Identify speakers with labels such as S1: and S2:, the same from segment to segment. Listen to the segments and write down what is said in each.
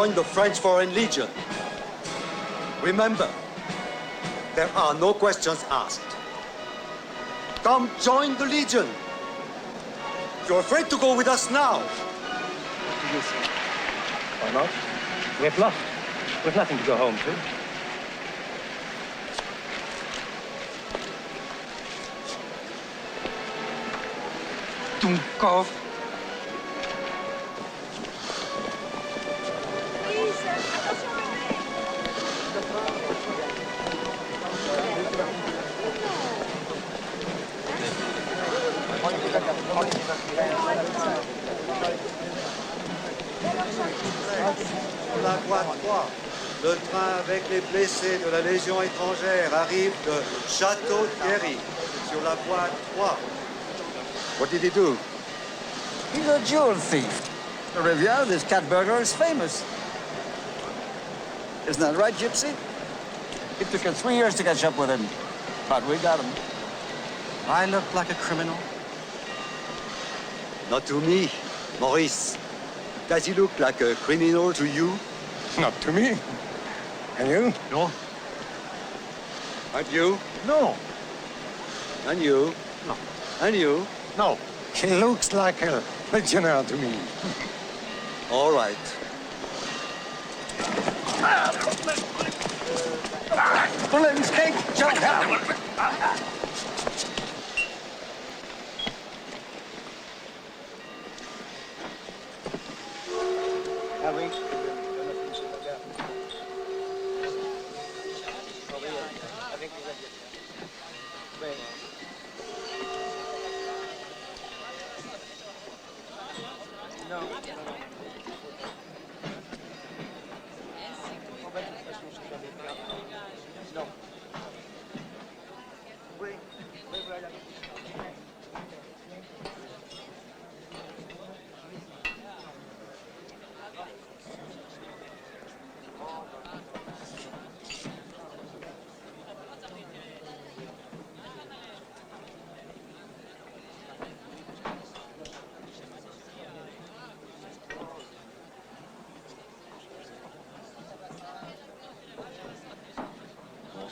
S1: join the French Foreign Legion. Remember, there are no questions asked. Come join the Legion. You're afraid to go with us now.
S2: Why not? We've lost. We've nothing to go home to.
S3: Dunkov.
S1: La voie 3, le train avec les blessés de la Légion étrangère arrive de Château-Thierry sur la voie 3. What did he do?
S4: He's a jewel thief. The review of this cat burglar is famous. Isn't that right, Gypsy? It took us 3 years to catch up with him, but we got him.
S3: I look like a criminal?
S1: Not to me, Maurice. Does he look like a criminal to you?
S3: Not to me. And you?
S1: No. And you?
S3: No.
S1: And you?
S3: No.
S1: And you?
S3: No. He looks like a legionnaire to me.
S1: All right.
S4: Bullets, hey, jump out!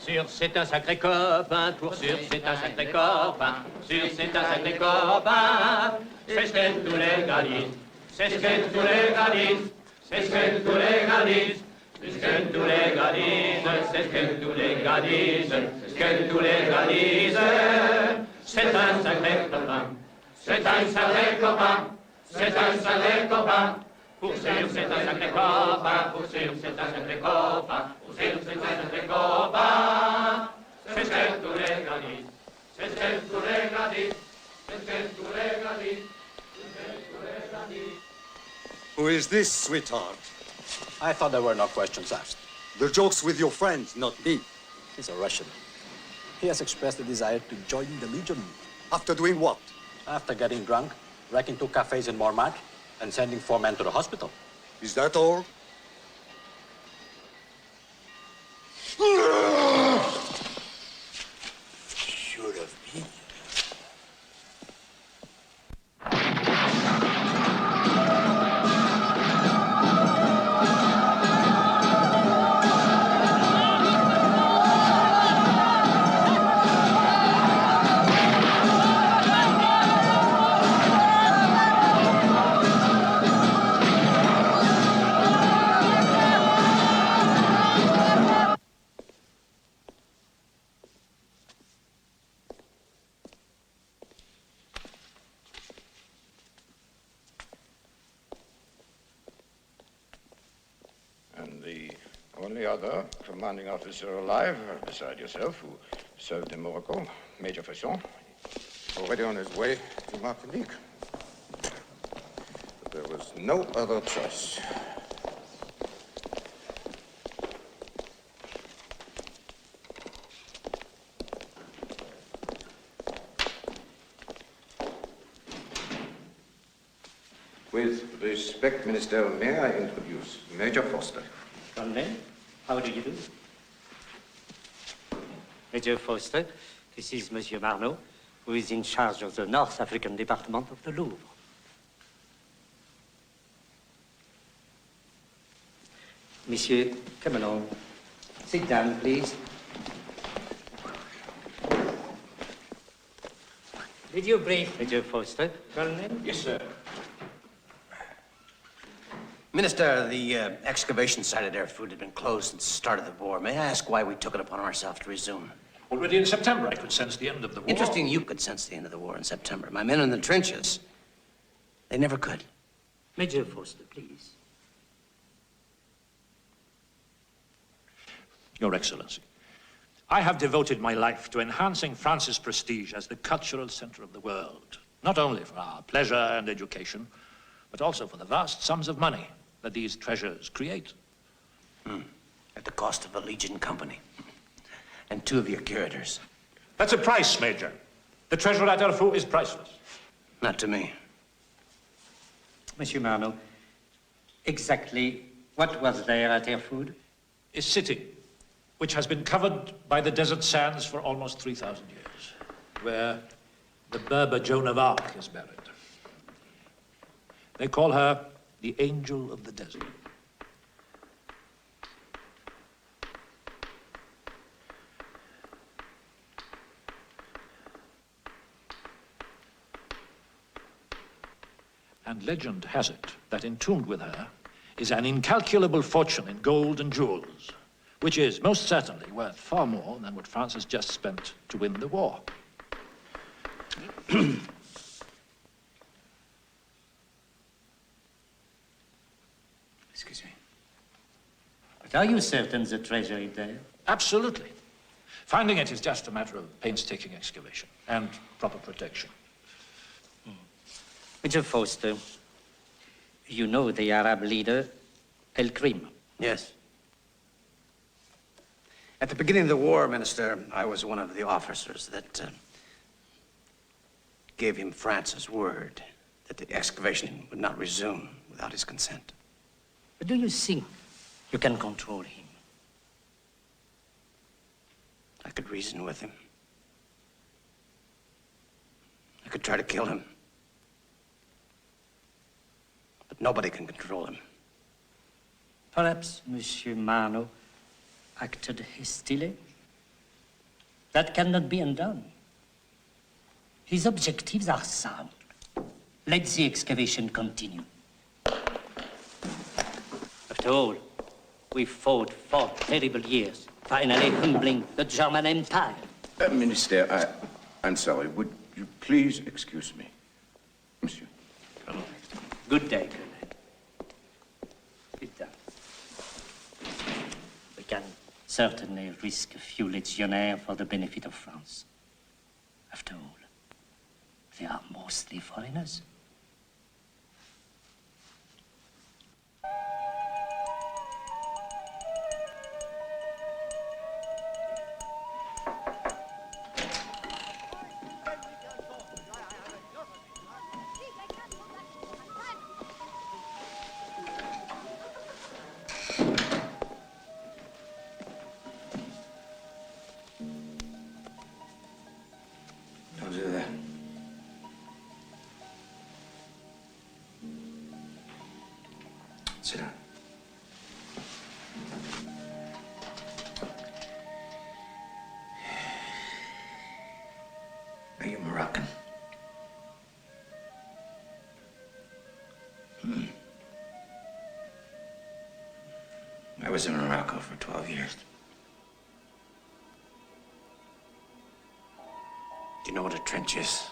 S5: Sûr, c'est un sacré copain, pour sûr, c'est un sacré copain, sûr, c'est un sacré copain. C'est ce que tous les gars disent, c'est ce que tous les gars disent, c'est ce que tous les gars disent, c'est ce que tous les gars disent, c'est ce que tous les gars disent, c'est ce que tous les gars disent. C'est un sacré copain, c'est un sacré copain, c'est un sacré copain. Pour sûr, c'est un sacré copain, pour sûr, c'est un sacré copain, pour sûr, c'est un sacré copain. C'est ce que tous les gars disent, c'est ce que tous les gars disent, c'est ce que tous les gars disent, c'est ce que tous les gars disent.
S1: Who is this, sweetheart?
S2: I thought there were no questions asked.
S1: The joke's with your friends, not me.
S2: He's a Russian. He has expressed a desire to join the Legion.
S1: After doing what?
S2: After getting drunk, wrecking 2 cafes in Montmartre, and sending 4 men to the hospital.
S1: Is that all?
S3: Should have been.
S6: Only other commanding officer alive, beside yourself, who served in Morocco, Major Fasson, already on his way to Martinique. But there was no other choice. With respect, Minister, may I introduce Major Foster?
S7: Colonel, how do you do? Major Foster, this is Monsieur Marneau, who is in charge of the North African department of the Louvre. Monsieur, come along. Sit down, please. Did you brief Major Foster, Colonel?
S8: Yes, sir. Minister, the excavation site at Airfood had been closed since the start of the war. May I ask why we took it upon ourselves to resume?
S9: Already in September, I could sense the end of the war.
S8: Interesting you could sense the end of the war in September. My men in the trenches, they never could.
S7: Major Foster, please.
S9: Your Excellency, I have devoted my life to enhancing France's prestige as the cultural center of the world, not only for our pleasure and education, but also for the vast sums of money that these treasures create.
S8: At the cost of a Legion company and 2 of your curators.
S9: That's a price, Major. The treasure at Erfurt is priceless.
S8: Not to me.
S7: Monsieur Marno, exactly what was there at Erfurt?
S9: A city which has been covered by the desert sands for almost 3,000 years, where the Berber Joan of Arc is buried. They call her the Angel of the Desert. And legend has it that entombed with her is an incalculable fortune in gold and jewels, which is most certainly worth far more than what France has just spent to win the war.
S8: Excuse me.
S7: But are you certain the treasure is there?
S9: Absolutely. Finding it is just a matter of painstaking excavation and proper protection.
S7: Major Foster, you know the Arab leader, El Krim.
S8: Yes. At the beginning of the war, Minister, I was one of the officers that gave him France's word that the excavation would not resume without his consent.
S7: But do you think you can control him?
S8: I could reason with him. I could try to kill him. But nobody can control him.
S7: Perhaps Monsieur Marno acted hastily. That cannot be undone. His objectives are sound. Let the excavation continue. After all, we fought 4 terrible years, finally humbling the German Empire.
S6: Minister, I'm sorry. Would you please excuse me, Monsieur?
S7: Good day, Colonel. Sit down. We can certainly risk a few legionnaires for the benefit of France. After all, they are mostly foreigners.
S8: Don't do that. Sit down. Are you Moroccan? I was in Morocco for 12 years. Do you know what a trench is?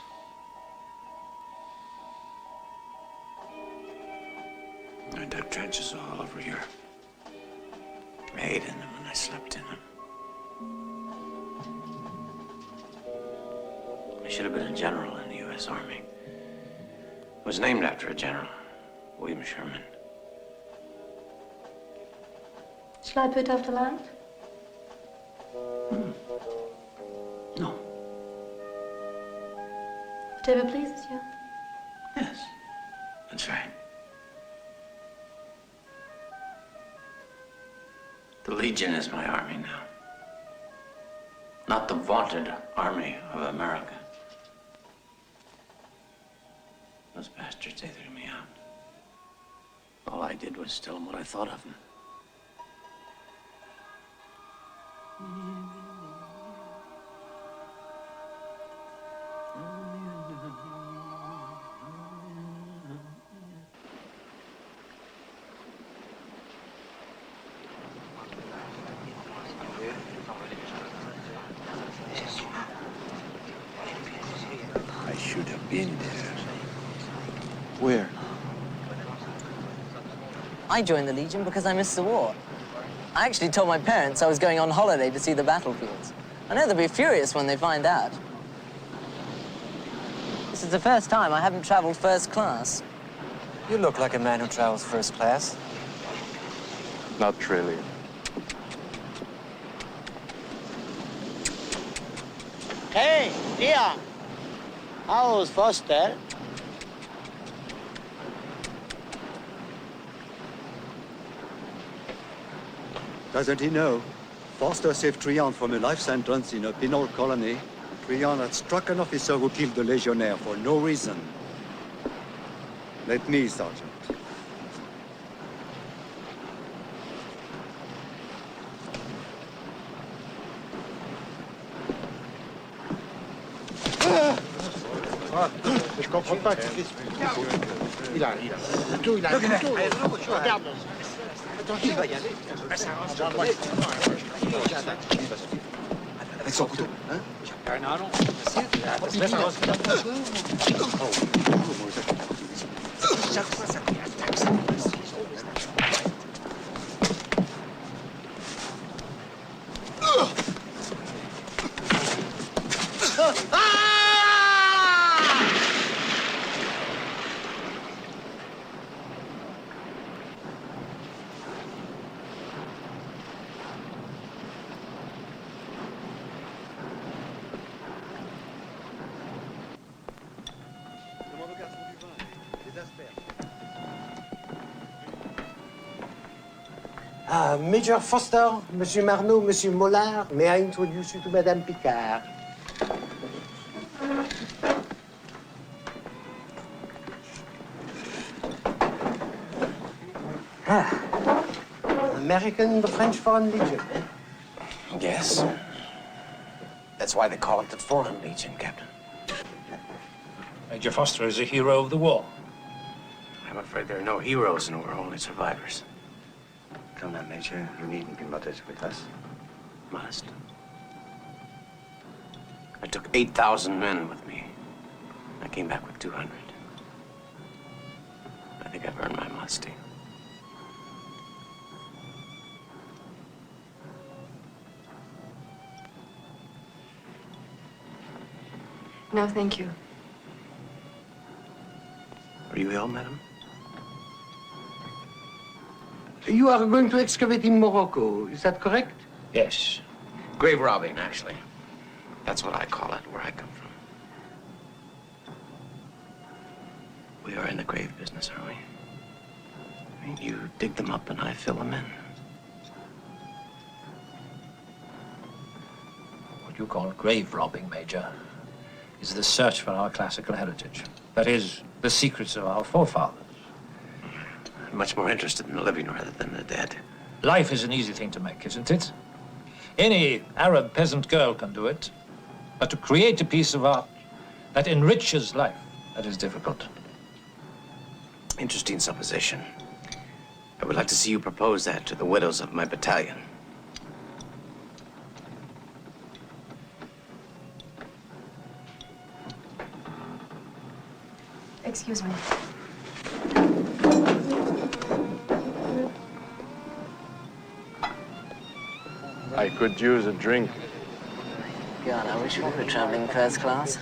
S8: I dug trenches all over Europe. I ate in them and I slept in them. I should have been a general in the U.S. Army. I was named after a general, William Sherman.
S10: Shall I put out the lamp?
S8: No.
S10: Whatever pleases you.
S8: Yes, that's right. The Legion is my army now. Not the vaunted Army of America. Those bastards, they threw me out. All I did was tell them what I thought of them.
S3: Been there. Where?
S11: I joined the Legion because I missed the war. I actually told my parents I was going on holiday to see the battlefields. I know they'll be furious when they find out. This is the first time I haven't traveled first class.
S12: You look like a man who travels first class.
S3: Not really.
S13: Hey, Leon. How's Foster?
S1: Doesn't he know? Foster saved Trian from a life sentence in a penal colony. Trian had struck an officer who killed the legionnaire for no reason. Let me, Sergeant.
S13: Je comprends pas. Il a un couteau, il a un couteau. Regarde. Attends, il va y aller.
S1: Avec son couteau, hein?
S13: Major Foster, Monsieur Marneau, Monsieur Mollard, may I introduce you to Madame Picard? American in the French Foreign Legion, eh?
S8: Yes. That's why they call it the Foreign Legion, Captain.
S9: Major Foster is a hero of the war.
S8: I'm afraid there are no heroes in the world, only survivors.
S12: Come on, Major. You needn't be modest with us.
S8: Modest. I took 8,000 men with me. I came back with 200. I think I've earned my modesty.
S10: No, thank you.
S8: Are you ill, madam?
S13: You are going to excavate in Morocco, is that correct?
S9: Yes.
S8: Grave robbing, actually. That's what I call it, where I come from. We are in the grave business, aren't we? I mean, you dig them up and I fill them in.
S9: What you call grave robbing, Major, is the search for our classical heritage. That is, the secrets of our forefathers.
S8: I'm much more interested in the living rather than the dead.
S9: Life is an easy thing to make, isn't it? Any Arab peasant girl can do it. But to create a piece of art that enriches life, that is difficult.
S8: Interesting supposition. I would like to see you propose that to the widows of my battalion.
S10: Excuse me.
S3: I could use a drink.
S11: God, I wish we were traveling first class.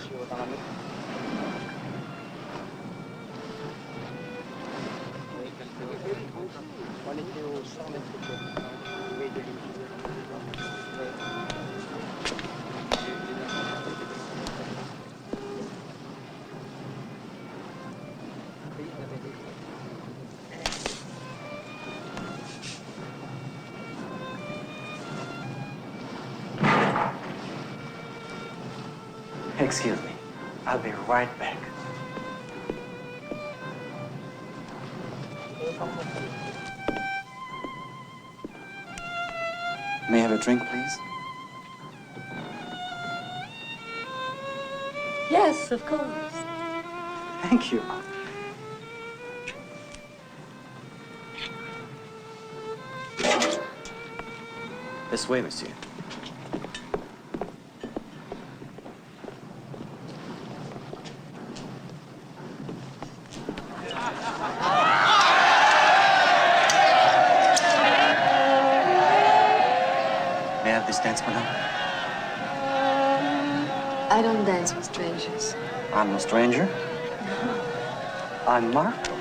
S12: Excuse me. I'll be right back. May I have a drink, please?
S10: Yes, of course.
S12: Thank you. This way, monsieur.
S10: I don't dance with strangers.
S12: I'm no stranger. I'm Marco.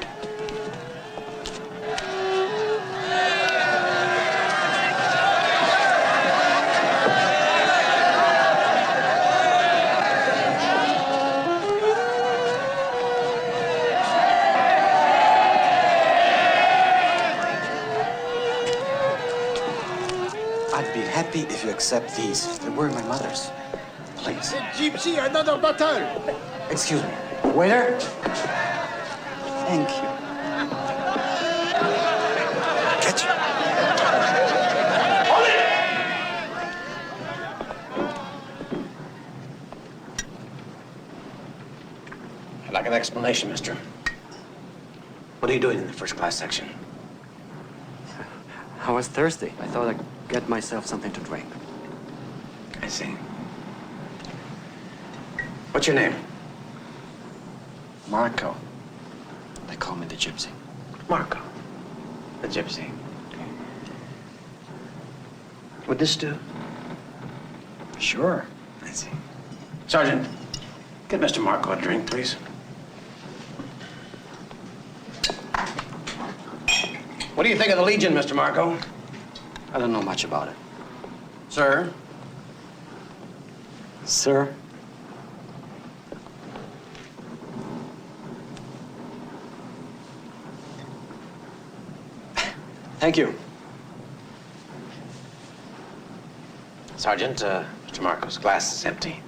S12: I'd be happy if you accept these. They were my mother's. Please.
S13: Gypsy, another bottle.
S12: Excuse me. Waiter? Thank you. Catch it.
S8: I'd like an explanation, mister. What are you doing in the first class section?
S12: I was thirsty. I thought I'd get myself something to drink.
S8: I see. What's your name?
S12: Marco. They call me the Gypsy.
S8: Marco. The Gypsy. Would this do?
S12: Sure.
S8: I see. Sergeant, get Mr. Marco a drink, please. What do you think of the Legion, Mr. Marco?
S12: I don't know much about it.
S8: Sir?
S12: Sir? Thank you.
S8: Sergeant, Mr. Marco's glass is empty.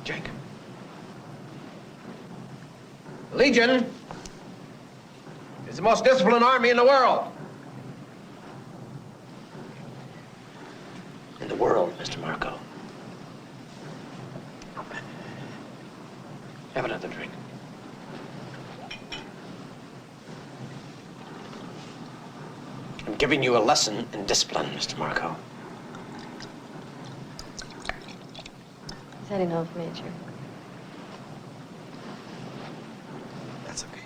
S8: Jake. The Legion is the most disciplined army in the world. In the world, Mr. Marco. Have another drink. I'm giving you a lesson in discipline, Mr. Marco.
S10: Is that enough, Major?
S12: That's okay.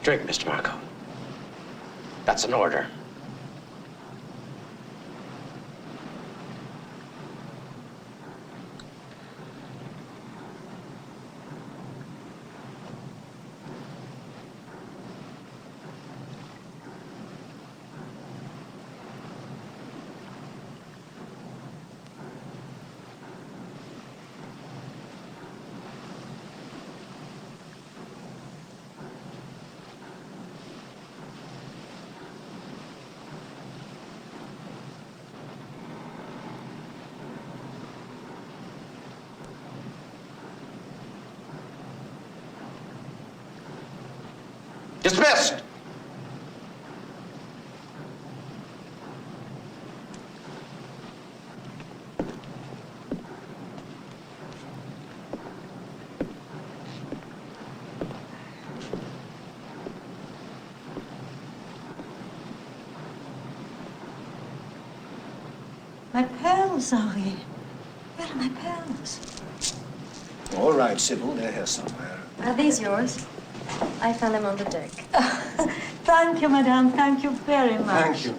S8: Drink, Mr. Marco. That's an order. Dismissed!
S14: My pearls, Ari. Where are my pearls?
S13: All right, Sybil, they're here somewhere.
S10: Are these yours? I found them on the deck.
S14: Thank you, madame. Thank you very much.
S13: Thank you.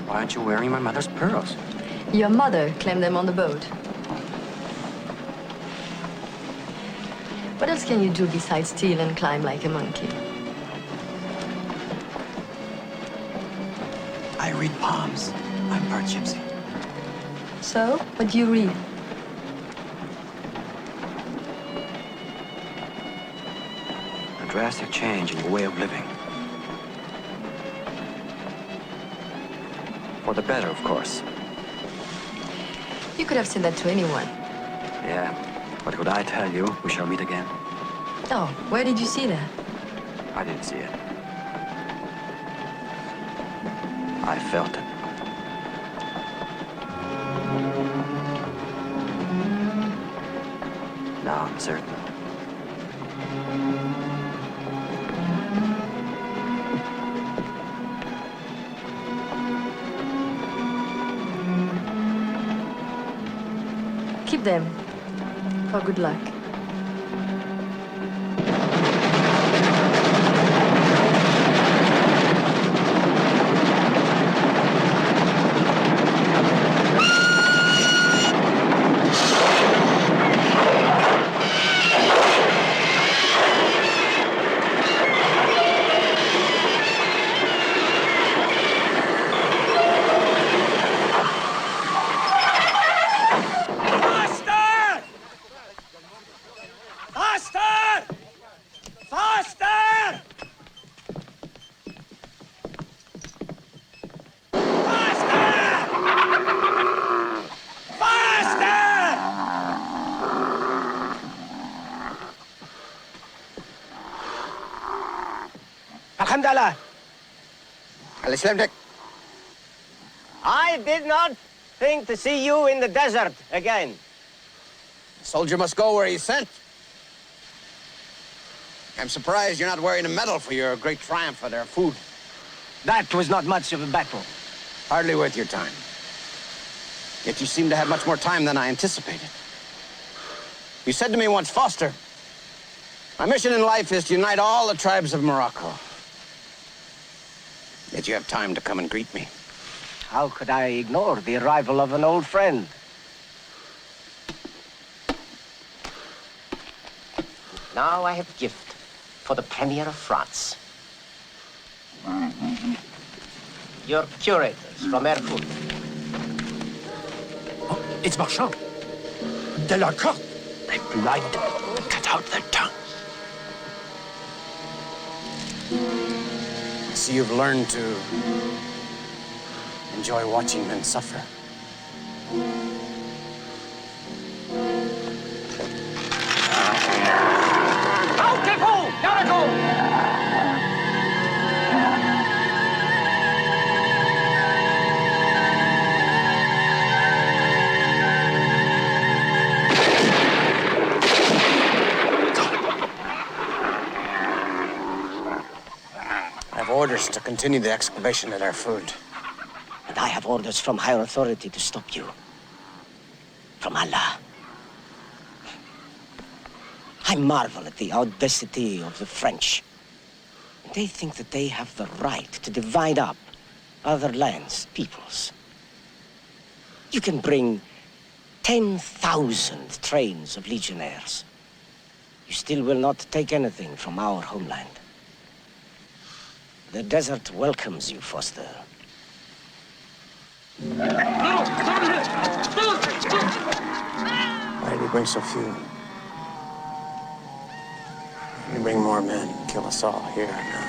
S12: Why aren't you wearing my mother's pearls?
S10: Your mother claimed them on the boat. What else can you do besides steal and climb like a monkey?
S12: I read palms. I'm part gypsy.
S10: So, what do you read?
S12: A drastic change in your way of living. For the better, of course.
S10: You could have said that to anyone.
S12: Yeah, but could I tell you we shall meet again?
S10: Oh, where did you see that?
S12: I didn't see it. I felt it. Now I'm certain.
S10: Keep them. For good luck.
S8: Alhamdulillah.
S4: الإسلام.
S8: I did not think to see you in the desert again.
S4: A soldier must go where he's sent. I'm surprised you're not wearing a medal for your great triumph of their food.
S8: That was not much of a battle.
S4: Hardly worth your time. Yet you seem to have much more time than I anticipated. You said to me once, Foster, my mission in life is to unite all the tribes of Morocco. Yet you have time to come and greet me.
S8: How could I ignore the arrival of an old friend? Now I have a gift for the Premier of France. Your curators from Erfurt.
S9: Oh, it's Marchand. De la Carte. They've blinded them. Cut out their tongues.
S4: I see you've learned to enjoy watching men suffer. I have orders to continue the excavation of their food.
S8: And I have orders from higher authority to stop you. From Allah. I marvel at the audacity of the French. They think that they have the right to divide up other lands, peoples. You can bring 10,000 trains of legionnaires. You still will not take anything from our homeland. The desert welcomes you, Foster.
S4: Why did he bring so few? Why did he bring more men and kill us all here now?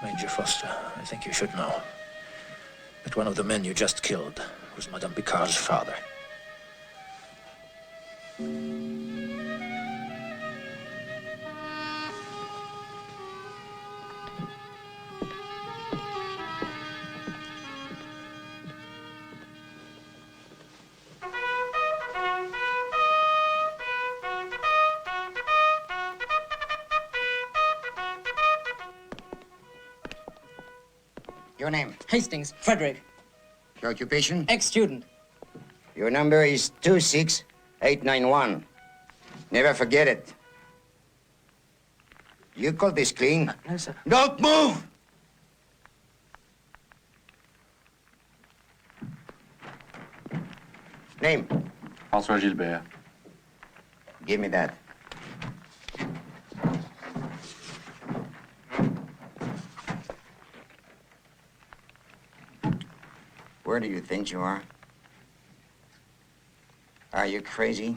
S9: Major Foster, I think you should know that one of the men you just killed was Madame Picard's father.
S4: Your name?
S11: Hastings, Frederick.
S4: Your occupation?
S11: Ex-student.
S4: Your number is 26891. Never forget it. You call this clean?
S11: No, sir.
S4: Don't move! Name?
S15: François Gilbert.
S4: Give me that. Where do you think you are? Are you crazy?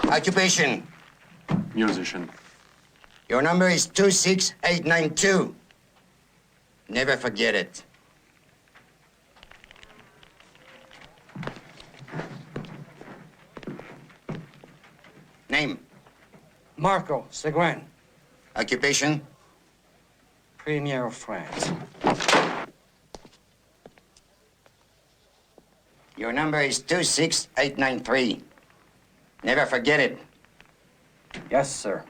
S4: Occupation?
S15: Musician.
S4: Your number is 26892. Never forget it. Name?
S8: Marco Seguin,
S4: Occupation?
S8: Premier of France.
S4: Your number is 26893. Never forget it.
S8: Yes, sir.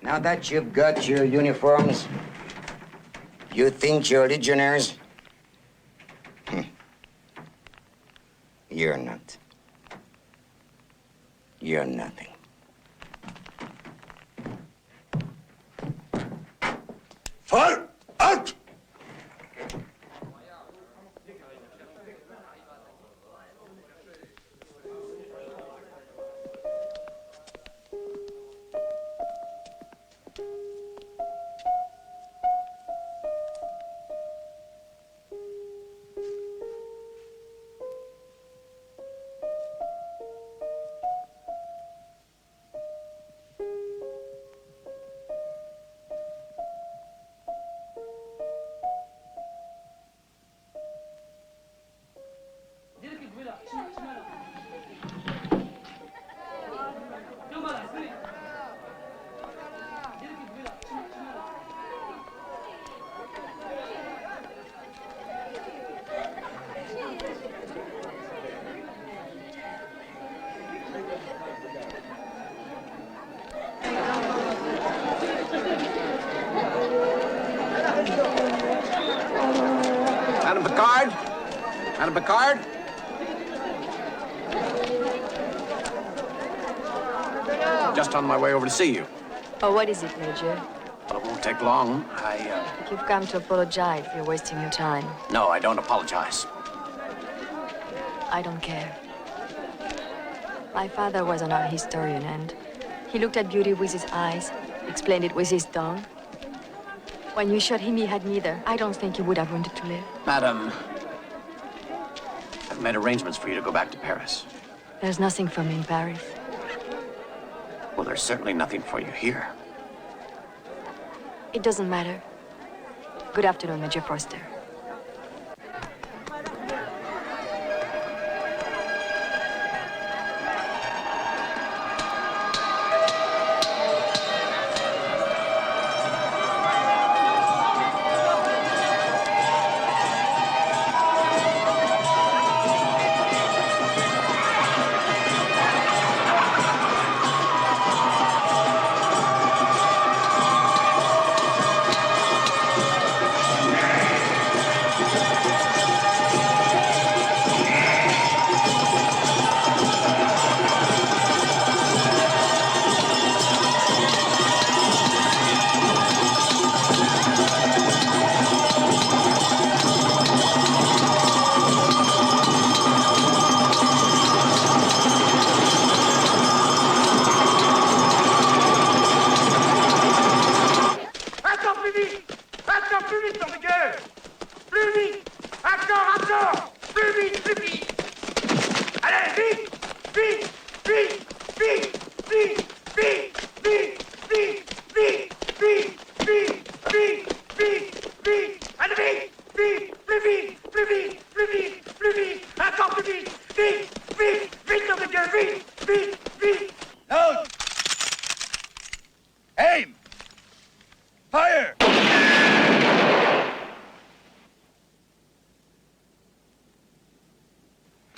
S4: Now that you've got your uniforms, you think you're legionnaires? You're not. You're nothing.
S1: Fire! Out!
S4: Madam Picard? Madam Picard?
S16: Just on my way over to see you.
S10: Oh, what is it, Major?
S16: Well, it won't take long.
S10: You've come to apologize. You're wasting your time.
S16: No, I don't apologize.
S10: I don't care. My father was an art historian, and he looked at beauty with his eyes, explained it with his tongue. When you shot him, he had neither. I don't think he would have wanted to live.
S16: Madam, I've made arrangements for you to go back to Paris.
S10: There's nothing for me in Paris.
S16: Well, there's certainly nothing for you here.
S10: It doesn't matter. Good afternoon, Major Forster.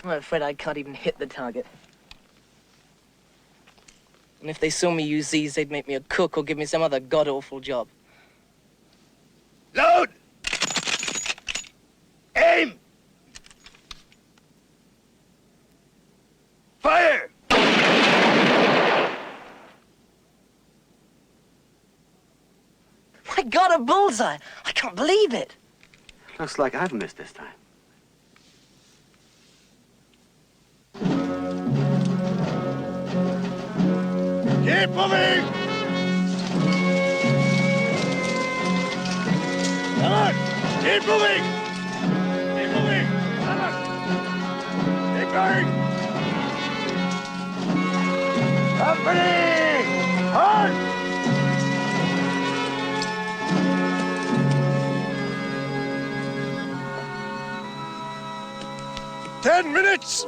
S11: I'm afraid I can't even hit the target. And if they saw me use these, they'd make me a cook or give me some other god-awful job.
S13: Load! Aim! Fire!
S11: I got a bullseye! I can't believe it!
S16: Looks like I've missed this time.
S13: Keep moving! Come on! Keep moving! Keep moving! Come on! Keep going! Company! Halt! 10 minutes!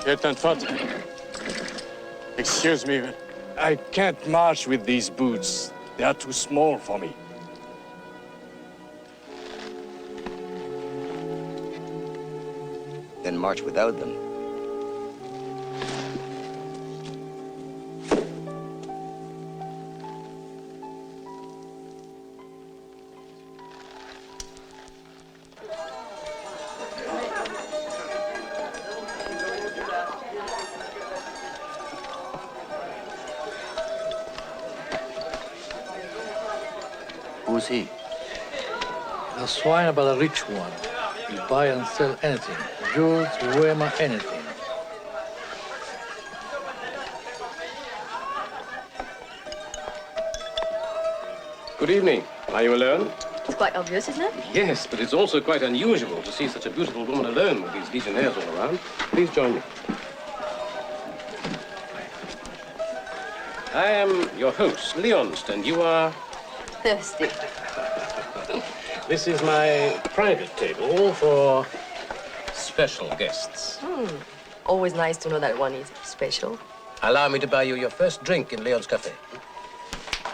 S15: Lieutenant Fudd. Excuse me, but I can't march with these boots. They are too small for me.
S4: Then march without them.
S16: Who's he?
S9: The swine about a rich one. You buy and sell anything. Jewels, women, anything.
S17: Good evening. Are you alone?
S10: It's quite obvious, isn't it?
S17: Yes, but it's also quite unusual to see such a beautiful woman alone with these legionnaires all around. Please join me. I am your host, Leonst, and you are...
S10: Thirsty.
S17: This is my private table for special guests.
S10: Always nice to know that one is special.
S17: Allow me to buy you your first drink in Leon's Cafe.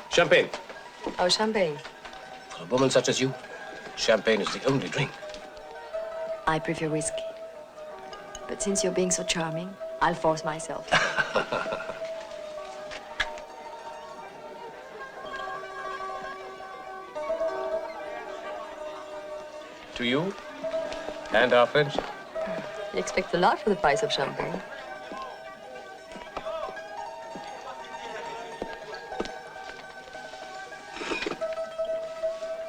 S17: Champagne.
S10: Oh, champagne.
S17: For a woman such as you, champagne is the only drink.
S10: I prefer whiskey. But since you're being so charming, I'll force myself.
S17: To you and our friendship.
S10: You expect a lot for the price of champagne.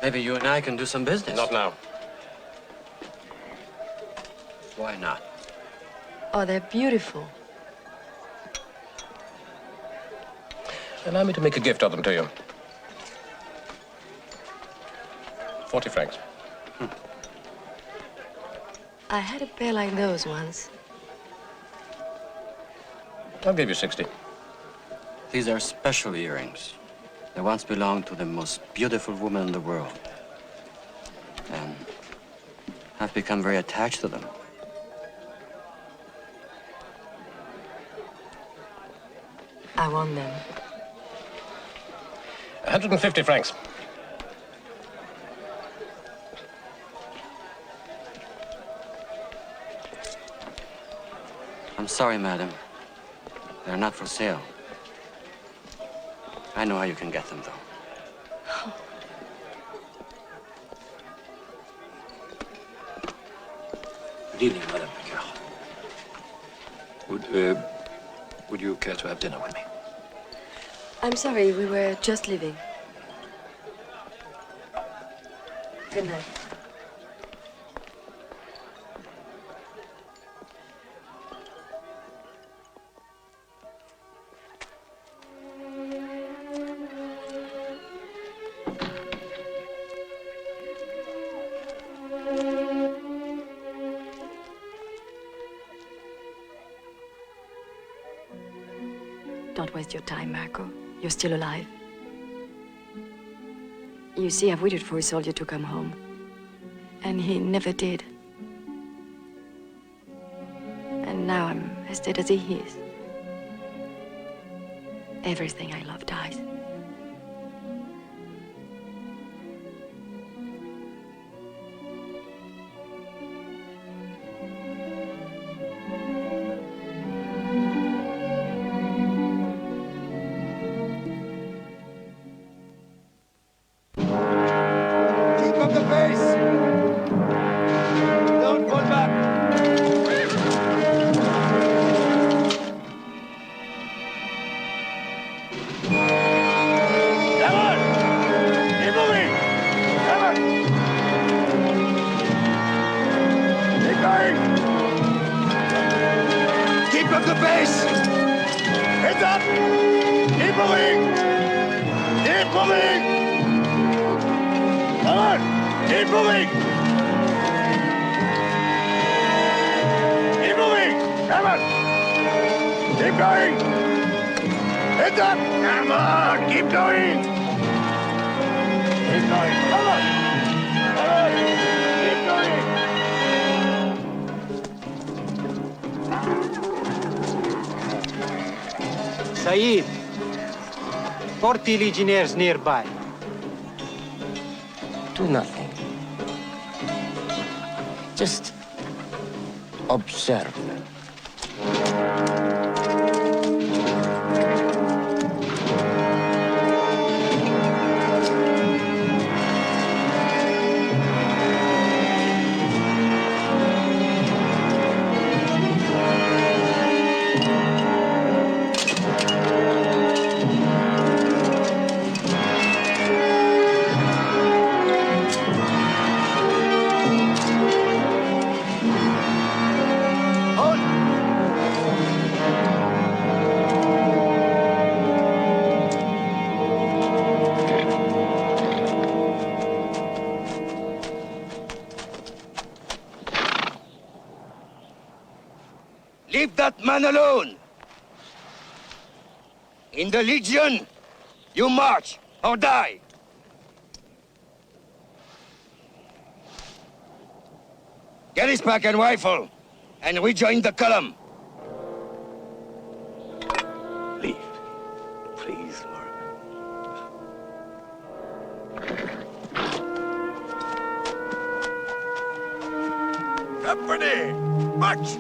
S16: Maybe you and I can do some business.
S17: Not now.
S16: Why not?
S10: Oh, they're beautiful.
S17: Allow me to make a gift of them to you. 40 francs.
S10: I had a pair like those once.
S17: I'll give you 60.
S16: These are special earrings. They once belonged to the most beautiful woman in the world. And I've become very attached to them.
S10: I want them.
S17: 150 francs.
S16: I'm sorry, madam. They're not for sale. I know how you can get them, though.
S9: Good evening, Madame Picard. Would you care to have dinner with me?
S10: I'm sorry, we were just leaving. Good night. Don't waste your time, Marco. You're still alive. You see, I've waited for a soldier to come home. And he never did. And now I'm as dead as he is. Everything I love dies.
S18: Saeed, 40 legionnaires nearby.
S8: Do nothing. Just observe.
S19: Leave that man alone. In the Legion, you march or die. Get his pack and rifle, and rejoin the column.
S9: Leave. Please, Mark.
S19: Company, march!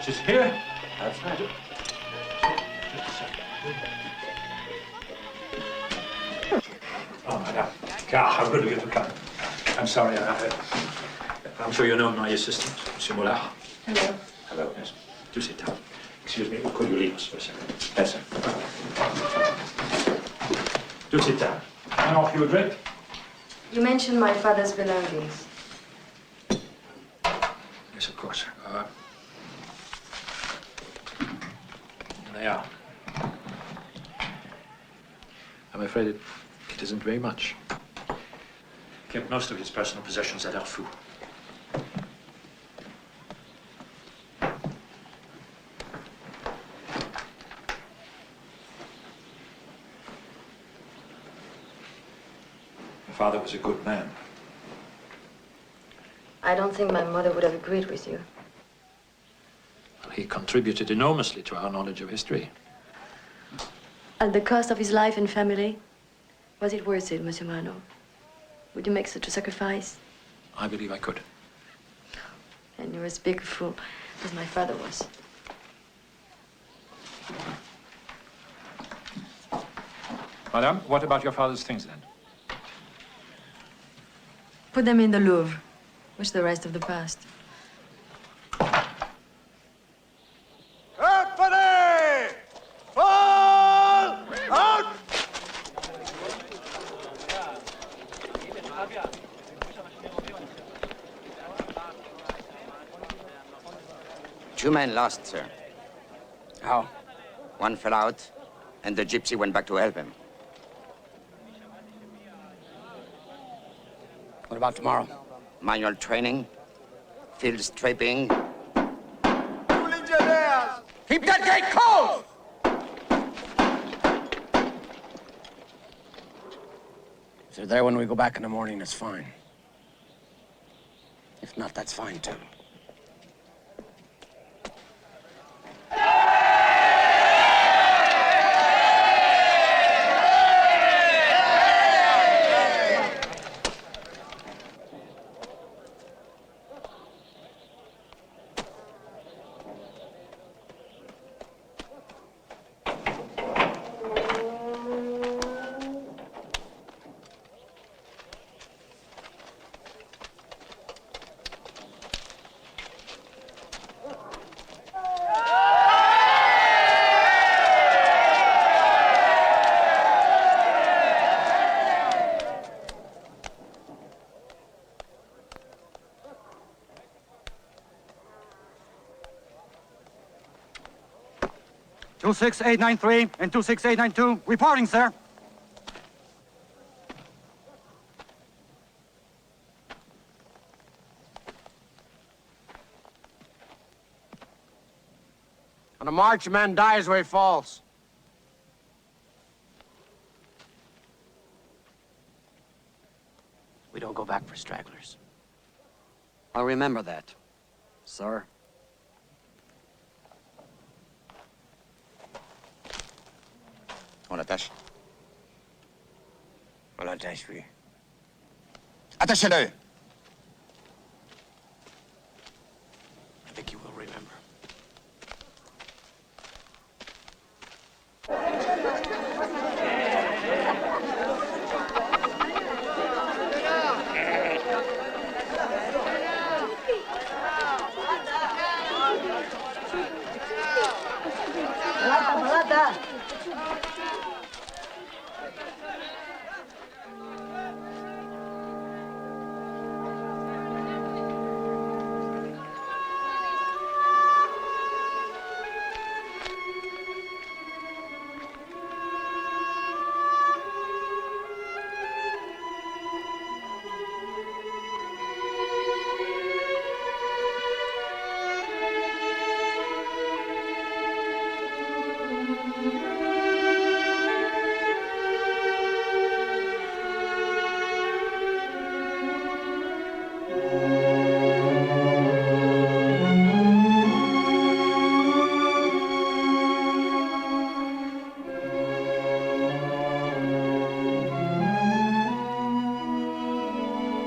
S9: She's here?
S12: Outside.
S9: Oh, madame. How good of you to come. I'm sorry. I'm sure you know my assistant, Monsieur Moulin.
S10: Hello.
S9: Hello. Yes. Do sit down. Excuse me. Could you leave us for a second? Yes, sir. Do sit down. Can I offer you a drink?
S10: You mentioned my father's belongings.
S9: Yes, of course. They are. I'm afraid it isn't very much. He kept most of his personal possessions at Arfou. father was a good man.
S10: I don't think my mother would have agreed with you.
S9: Well, he contributed enormously to our knowledge of history.
S10: At the cost of his life and family, was it worth it, Monsieur Marlowe? Would you make such a sacrifice?
S9: I believe I could.
S10: And you're as big a fool as my father was.
S9: Madame, what about your father's things then?
S10: Put them in the Louvre. Wish the rest of the past.
S19: Company! Fall out!
S4: Two men lost, sir. How? One fell out, and the gypsy went back to help him. What about tomorrow? Manual training, field stripping.
S19: Keep that gate closed!
S4: If they're there when we go back in the morning, that's fine. If not, that's fine, too.
S20: Two 26893 and 26892, reporting, sir.
S4: On a march, a man dies where he falls. We don't go back for stragglers.
S16: I'll remember that, sir.
S4: On l'attache. On l'attache, oui. Attachez-le! I think you will remember.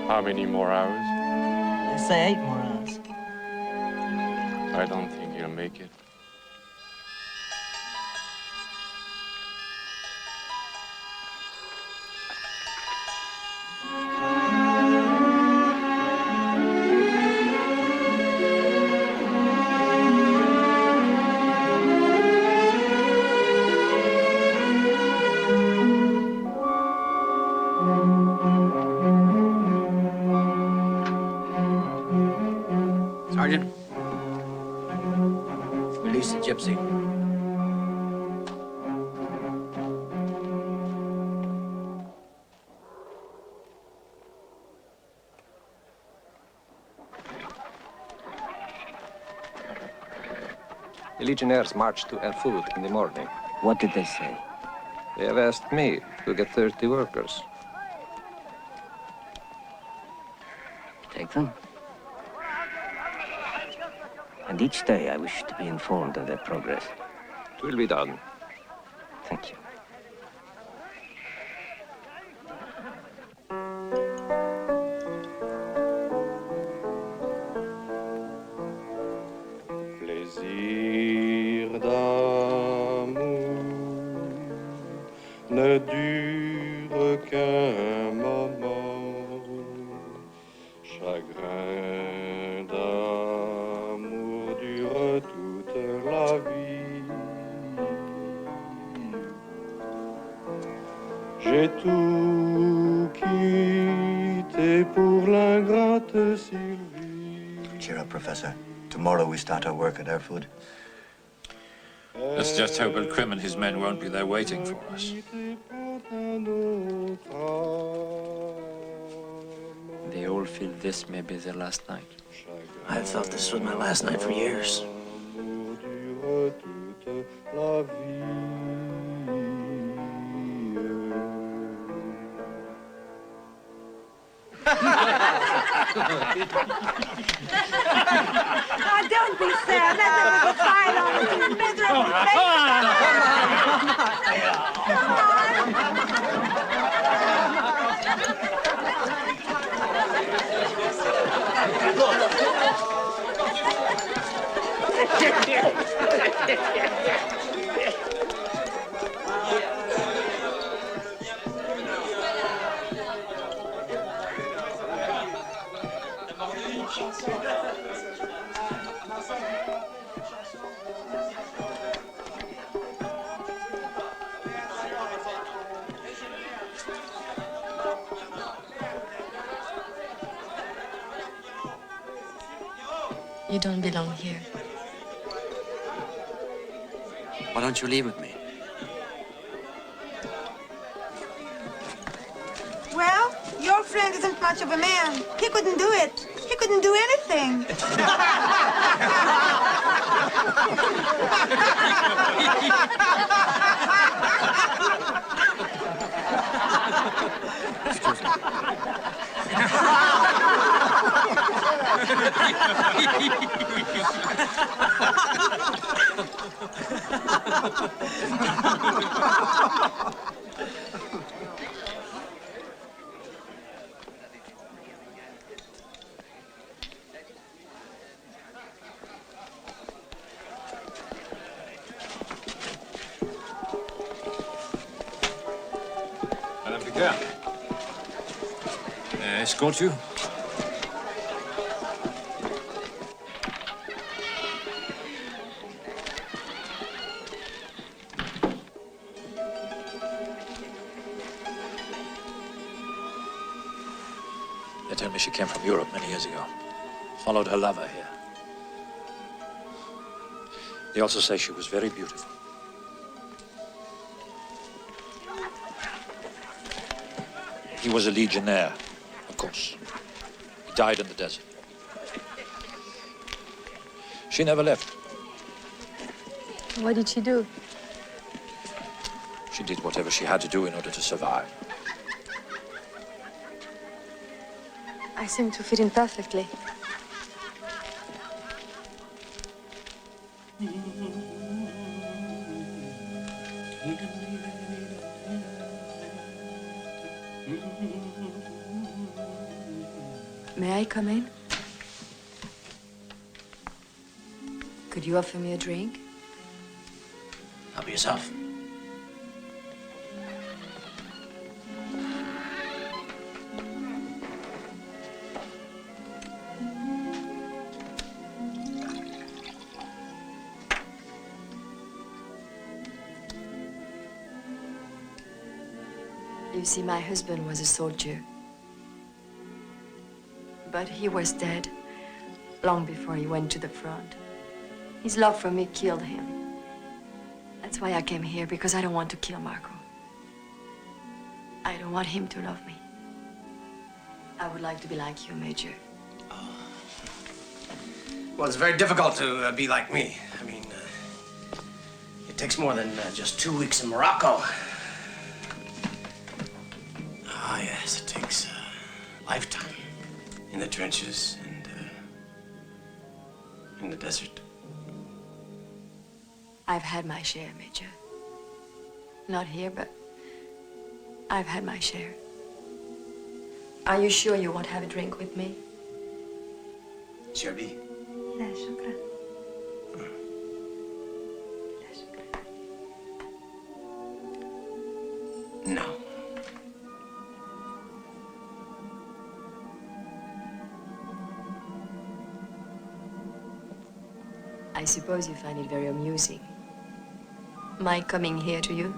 S15: How many more hours?
S11: They say 8 more hours.
S15: I don't think he'll make it.
S4: Sergeant, release the gypsy.
S3: The Legionnaires marched to Erfurt in the morning.
S8: What did they say?
S3: They have asked me to get 30 workers.
S8: Captain. And each day I wish to be informed of their progress.
S21: It will be done.
S8: Thank you.
S15: Plaisir d'amour ne dure qu'un moment. Chagrin d'amour dure toute la vie. J'ai tout quitté pour l'ingrate Sylvie.
S12: Cheer up, Professor. Tomorrow we start our work at Erfurt.
S9: Let's just hope Krim and his men won't be there waiting for us.
S22: They all feel this may be their last night.
S8: I've felt this was my last night for years.
S14: Oh, don't be sad. Let there was a fight on it.
S10: You don't belong here.
S22: Why don't you leave with me?
S14: Well, your friend isn't much of a man. He couldn't do it. He couldn't do anything.
S9: Madame Picard. May I escort you? They tell me she came from Europe many years ago. Followed her lover here. They also say she was very beautiful. He was a legionnaire, of course. He died in the desert. She never left.
S10: What did she do?
S9: She did whatever she had to do in order to survive.
S10: I seem to fit in perfectly. May I come in? Could you offer me a drink?
S8: Help yourself.
S10: You see, my husband was a soldier. But he was dead long before he went to the front. His love for me killed him. That's why I came here, because I don't want to kill Marco. I don't want him to love me. I would like to be like you, Major.
S8: Well, it's very difficult to be like me. I mean, it takes more than just 2 weeks in Morocco. Ah, yes, it takes a lifetime in
S16: the trenches and in the desert.
S10: I've had my share, Major. Not here, but I've had my share. Are you sure you won't have a drink with me?
S16: Shelby?
S14: لا شكرا.
S16: No.
S10: I suppose you find it very amusing. My coming here to you?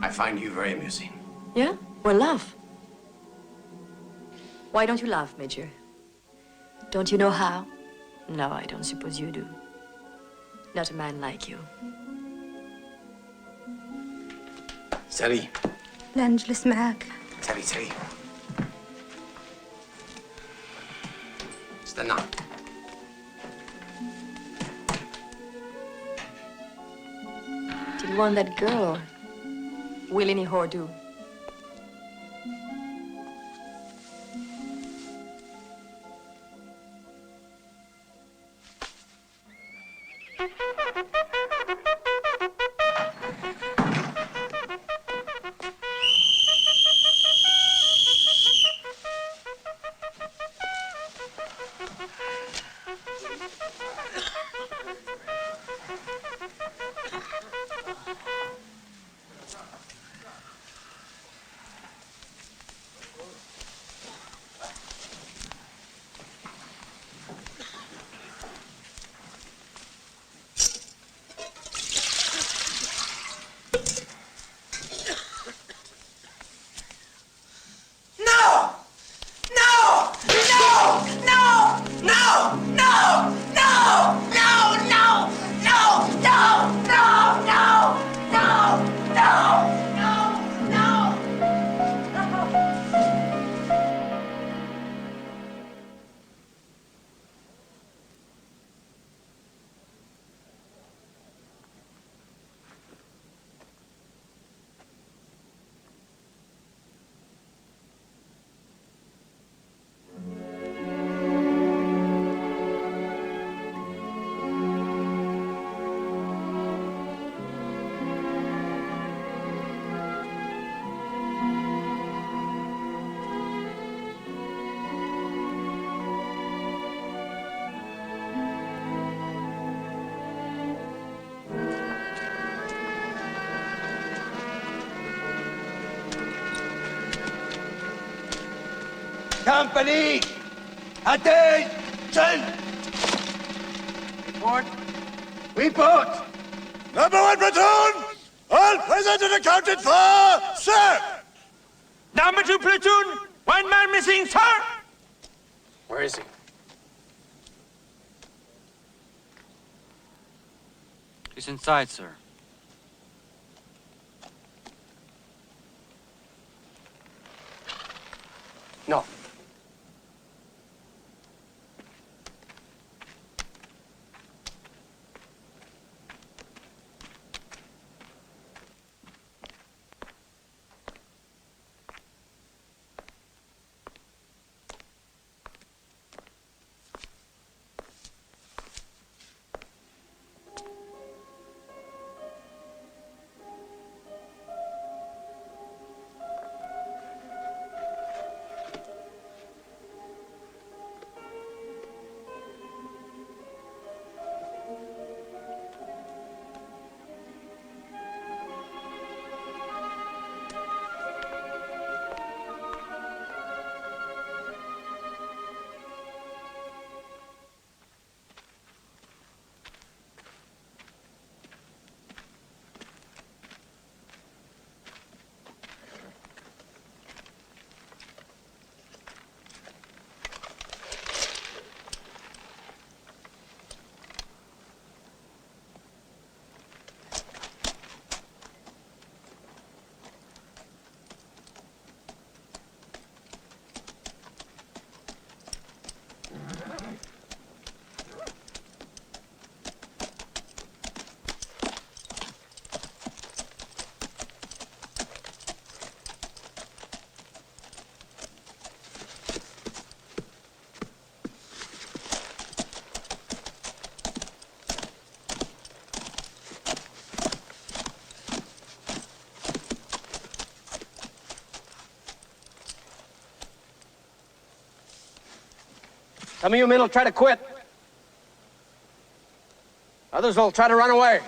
S16: I find you very amusing.
S10: Yeah? Well, laugh. Why don't you laugh, Major? Don't you know how? No, I don't suppose you do. Not a man like you.
S16: سالي.
S14: لا نجلس معاك.
S16: سالي سالي. استنى.
S10: Did you want that girl, or will any whore do?
S19: Company! Attention!
S13: Report.
S19: Report! Number 1 platoon! All present and accounted for, sir!
S13: Number 2 platoon, 1 man missing, sir!
S16: Where is he?
S22: He's inside, sir.
S16: No.
S4: Some of you men will try to quit. Others will try to run away.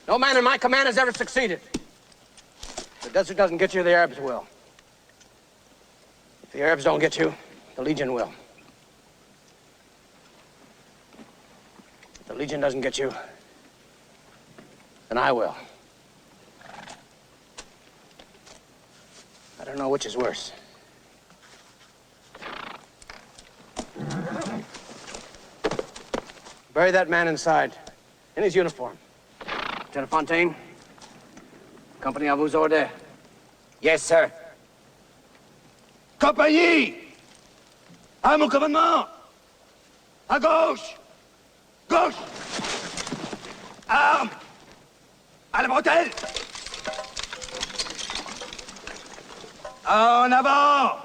S4: No man in my command has ever succeeded. If the desert doesn't get you, the Arabs will. If the Arabs don't get you, the Legion will. If the Legion doesn't get you, then I will. I don't know which is worse. Bury that man inside, in his uniform. Lieutenant Fontaine, company à vos ordres.
S12: Yes, sir.
S19: Compagnie! À mon commandement! À gauche! Gauche! Armes! À la bretelle! En avant!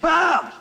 S19: Marche!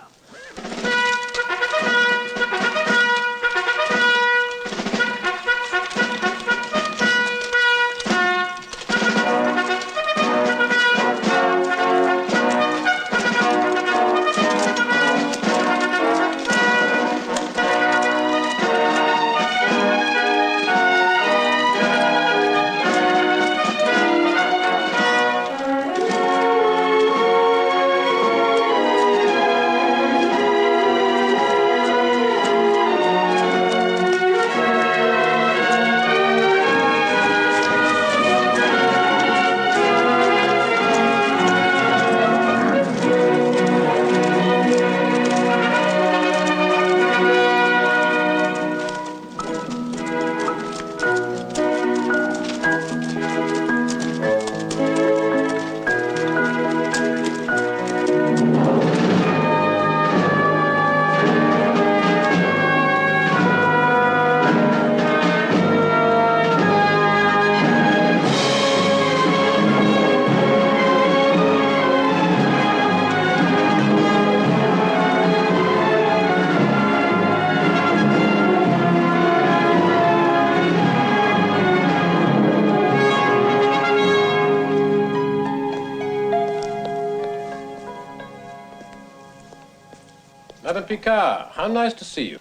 S17: Madame Picard, how nice to see you.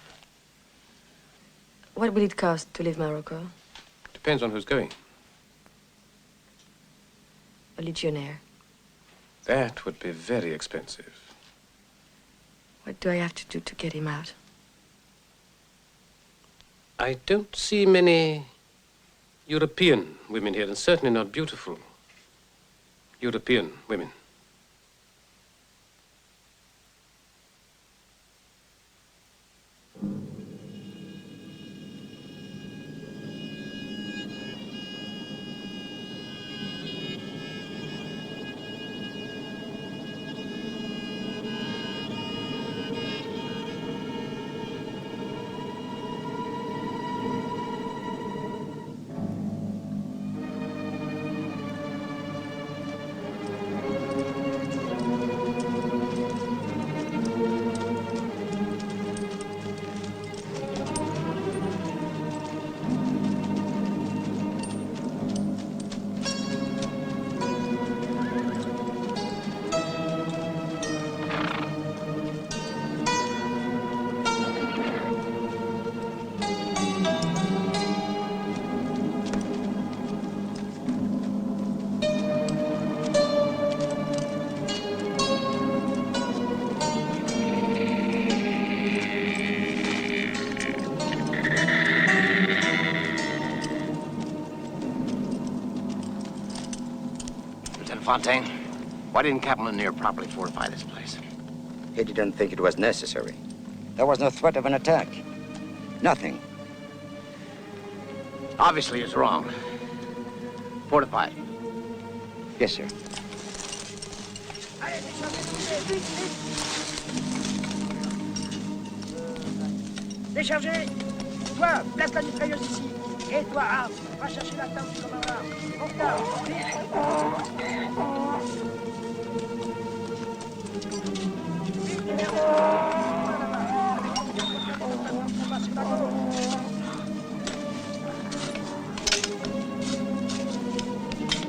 S10: What will it cost to leave Morocco?
S17: Depends on who's going.
S10: A legionnaire.
S17: That would be very expensive.
S10: What do I have to do to get him out?
S17: I don't see many European women here, and certainly not beautiful European women.
S4: Fontaine, why didn't Captain Lanier properly fortify this place?
S12: He didn't think it was necessary. There was no threat of an attack. Nothing.
S4: Obviously, it's wrong. Fortify it.
S12: Yes, sir.
S13: Déchargez! Toi, place la mitrailleuse ici. Et toi, Arm, va chercher la table du commandant. Montard,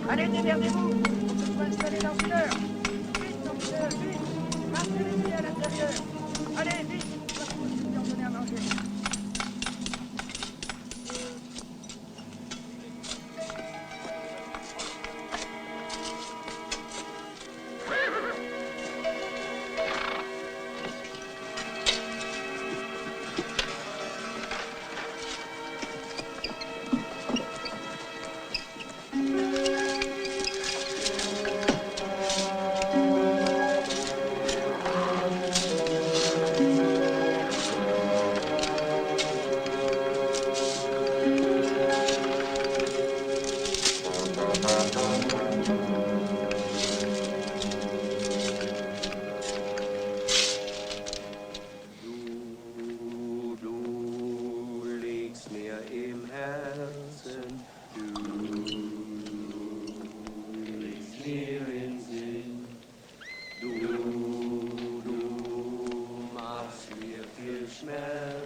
S13: allez, démerdez-vous. Faut que ce soit installé dans une heure. Vite, officier, vite. Marquez les pieds à l'intérieur. Allez, vite! Leur donner à manger.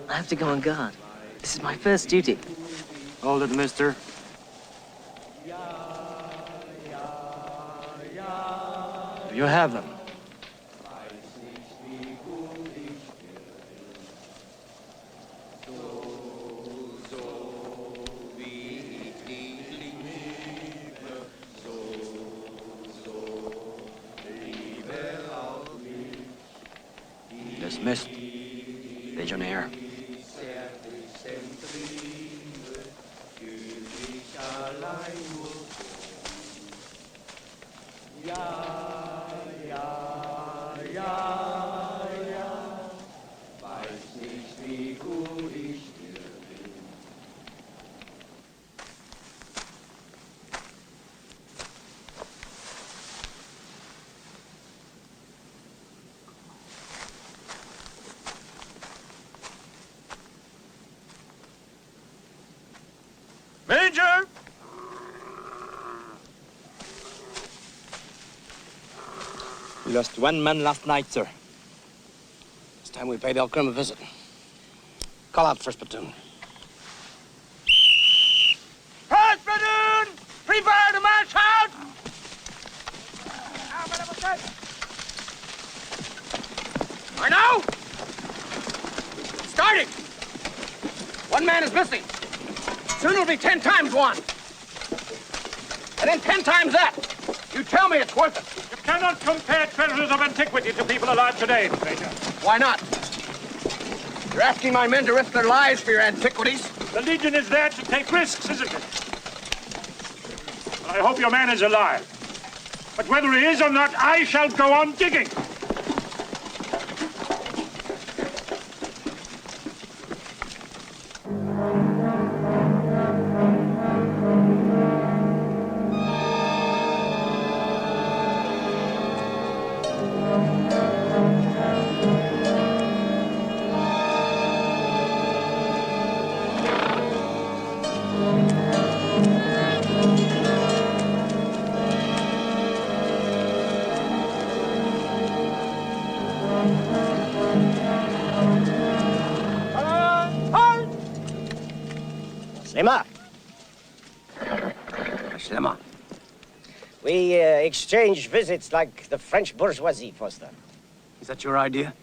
S11: I have to go on guard. This is my first duty.
S18: Hold it, mister. You have them.
S16: Dismissed, Legionnaire.
S19: Major!
S4: We lost one man last night, sir. It's time we paid El Crim a visit. Call out first platoon.
S13: First platoon! Prepare to march out!
S4: Arnaud! Starting! One man is missing. Soon it'll be 10 times one. And then 10 times that. You tell me it's worth it.
S9: You cannot compare treasures of antiquity to people alive today, Major.
S4: Why not? You're asking my men to risk their lives for your antiquities?
S9: The Legion is there to take risks, isn't it? Well, I hope your man is alive. But whether he is or not, I shall go on digging.
S8: Slema. We exchange visits like the French bourgeoisie, Foster.
S4: Is that your idea?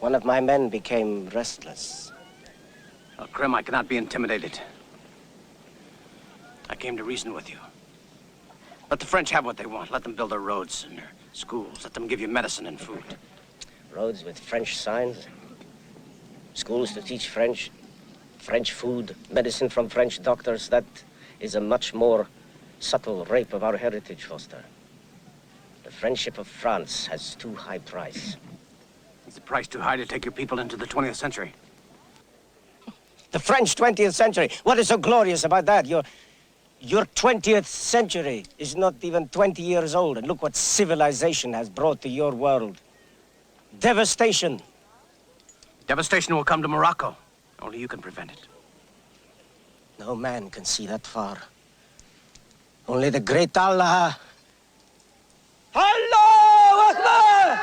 S8: One of my men became restless.
S4: El Crim, I cannot be intimidated. I came to reason with you. Let the French have what they want. Let them build their roads and their schools. Let them give you medicine and food.
S8: Roads with French signs. Schools to teach French. French food. Medicine from French doctors. That is a much more subtle rape of our heritage, Foster. The friendship of France has too high price.
S4: Is the price too high to take your people into the 20th century?
S8: The French 20th century. What is so glorious about that? Your 20th century is not even 20 years old, and look what civilization has brought to your world. Devastation.
S4: Devastation will come to Morocco. Only you can prevent it.
S8: No man can see that far. Only the great Allah. Allahu Akbar!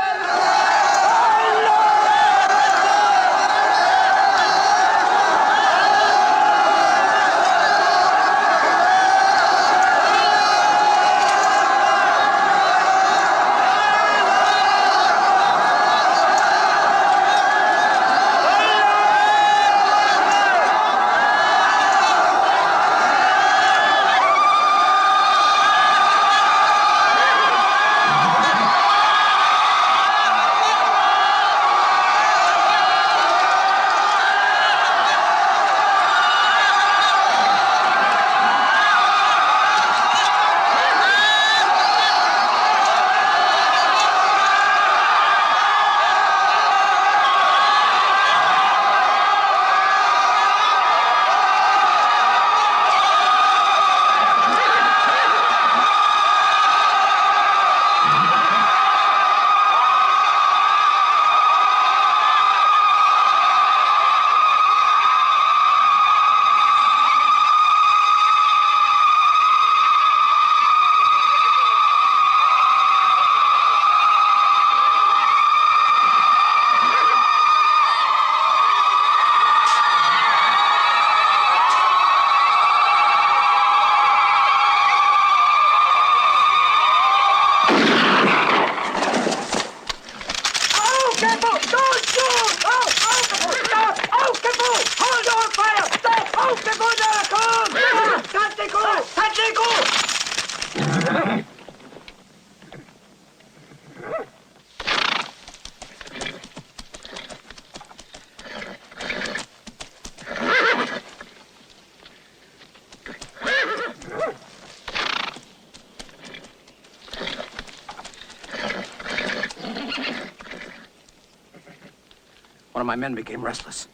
S5: One of my men became restless.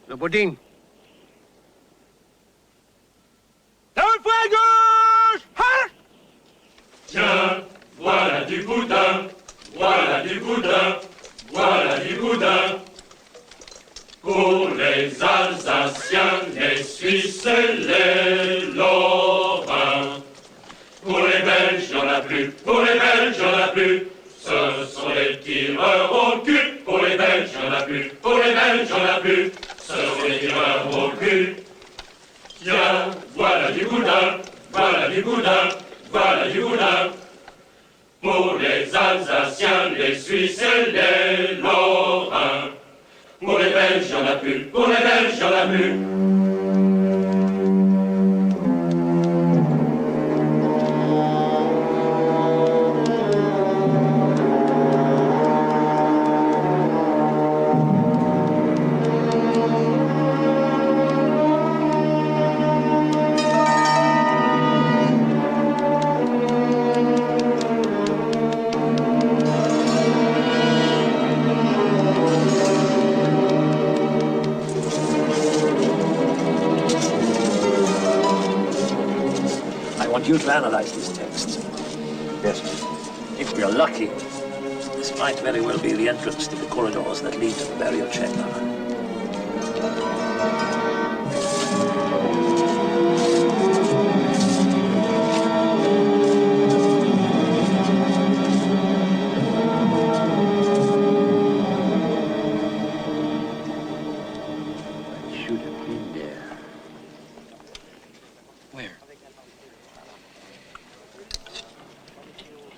S5: Le Boudin.
S19: Tiens, voilà du boudin, voilà du boudin, voilà du boudin. Pour les Alsaciens, les Suisses et les Lorrains. Pour les Belges, y'en a plus, pour les Belges, y'en a plus. Ce sont des tireurs au cul. Pour les Belges, y'en a plus, pour les Belges, y'en a plus. Ce sont des tireurs au cul. Tiens, voilà du boudin, voilà du boudin, voilà du boudin. Pour les Alsaciens, les Suisses et les Lorrains. Pour les Belges, y'en a plus, pour les Belges, y'en a plus.
S9: You to analyze this text.
S12: Yes.
S9: If we are lucky, this might very well be the entrance to the corridors that lead to the burial chamber.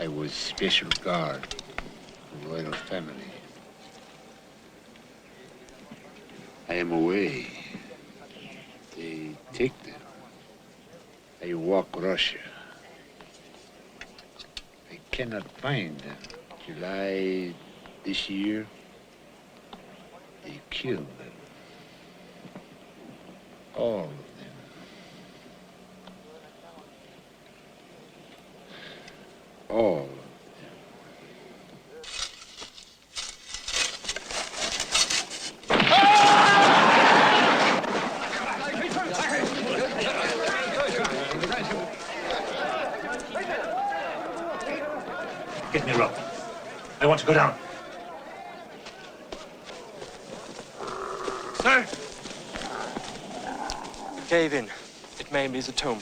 S21: I was special guard for the royal family. I am away. They take them. I walk Russia. I cannot find them. July this year, they killed them. All of them. All.
S9: Get me a rope. I want to go down.
S18: Sir! Cave in. It may be the tomb.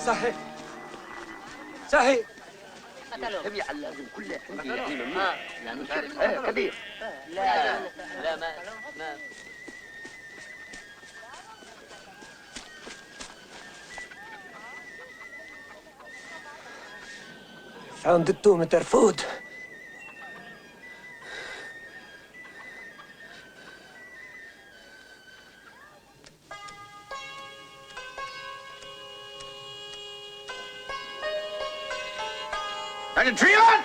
S13: صحيح صحيح
S23: جميعا لازم كل حين يعني كبير
S11: لا لا ما
S3: Found the tomb at their food.
S4: Sergeant Treeland!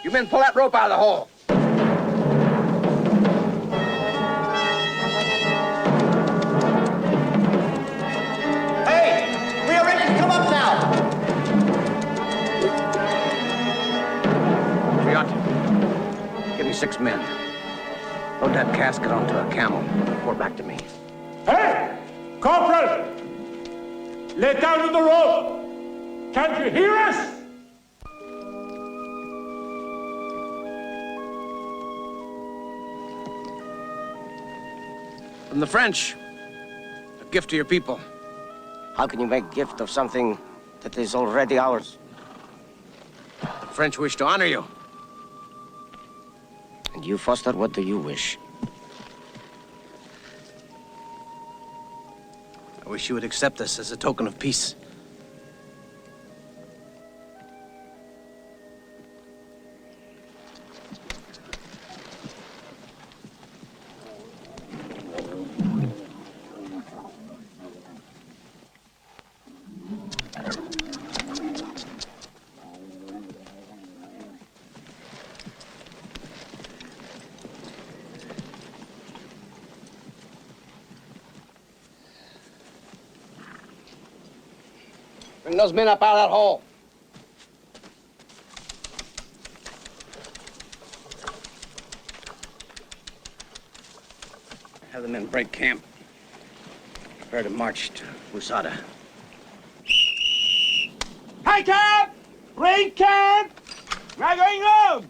S4: You men pull that rope out of the hole.
S2: Hey, we are ready to come up now.
S4: Give me 6 men. Load that casket onto a camel. Report back to me.
S19: Hey! Corporal! Let down the rope! Can't you hear us?
S4: From the French. A gift to your people.
S8: How can you make gift of something that is already ours?
S4: The French wish to honor you.
S8: And you, Foster, what do you wish?
S4: I wish you would accept us as a token of peace. Bring those men up out of that hole. Have the men break camp. Prepare to march to Musada.
S19: High camp! Break camp! We're going home!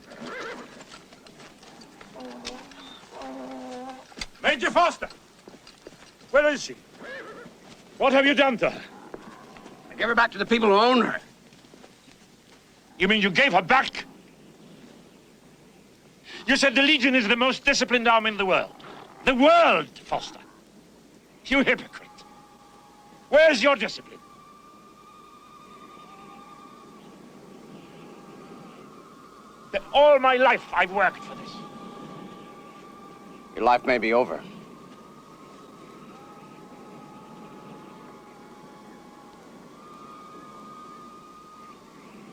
S19: Major Foster! Where is she? What have you done to her?
S4: Give her back to the people who own her.
S9: You mean you gave her back? You said the Legion is the most disciplined army in the world. The world, Foster. You hypocrite. Where's your discipline? All my life I've worked for this.
S4: Your life may be over.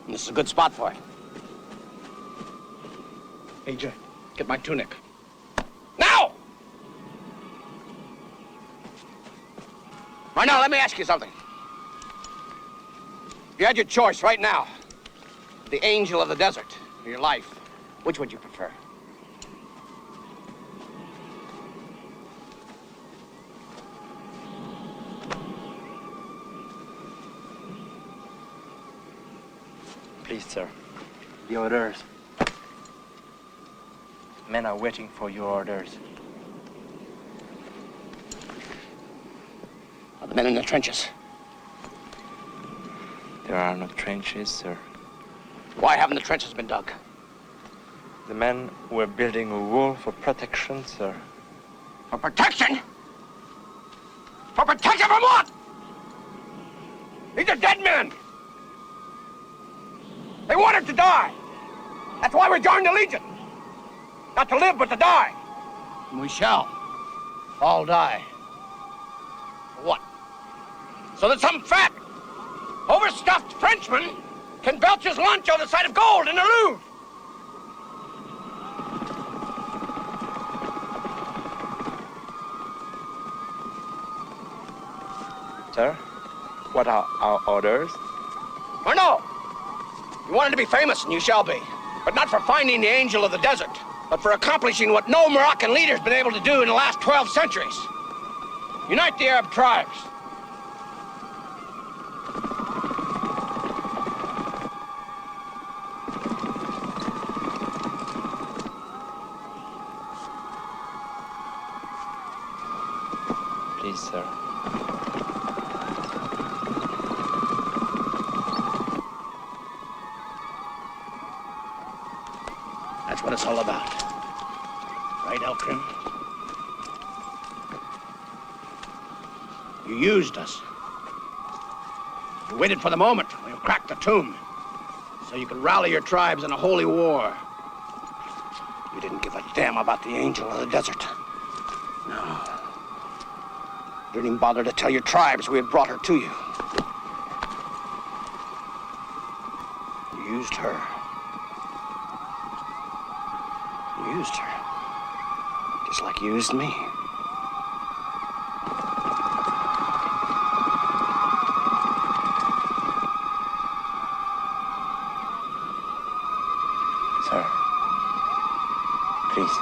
S4: This is a good spot for it. Major, get my tunic. Now! Right now, let me ask you something. If you had your choice right now, the angel of the desert or your life, which would you prefer?
S18: Please, sir. The orders. Men are waiting for your orders.
S4: Are the men in the trenches?
S18: There are no trenches, sir.
S4: Why haven't the trenches been dug?
S18: The men were building a wall for protection, sir.
S4: For protection? For protection from what? These are dead men. They wanted to die. That's why we joined the Legion. Not to live, but to die. And we shall all die. For what? So that some fat, overstuffed Frenchman can belch his lunch on the sight of gold in the Louvre.
S18: Sir, what are our orders?
S4: Or no. You wanted to be famous, and you shall be. But not for finding the angel of the desert, but for accomplishing what no Moroccan leader's been able to do in the last 12 centuries. Unite the Arab tribes.
S18: Please, sir.
S4: That's what it's all about. Right, Elkrim? You used us. You waited for the moment when you cracked the tomb so you could rally your tribes in a holy war. You didn't give a damn about the angel of the desert. No. You didn't even bother to tell your tribes we had brought her to you. You used her. Used her. Just like you used me.
S22: Sir, please.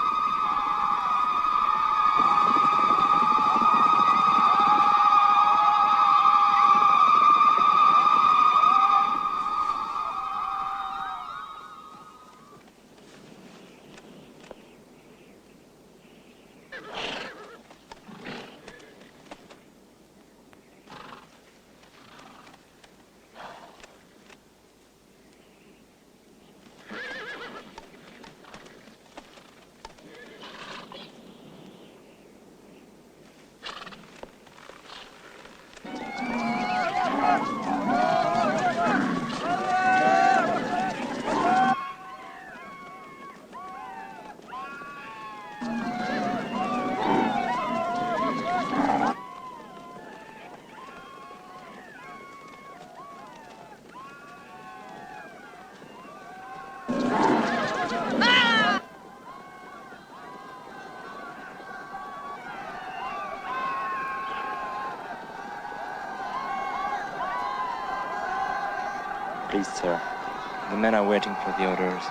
S22: Please, sir. The men are waiting for the orders.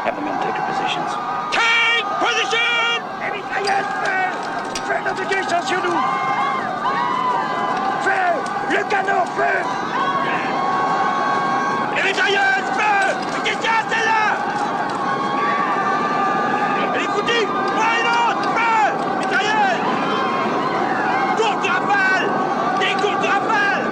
S4: Have the men take their positions.
S13: Take position! Les mitrailleuses, feu! Feu d'obligation sur nous! Le canon, feu! Les mitrailleuses, feu! Mais qu'est-ce qu'il y a, celle-là? Elle est foutue! Pas une autre, feu! Mitrailleuse! Courte rafale! Des courtes rafales!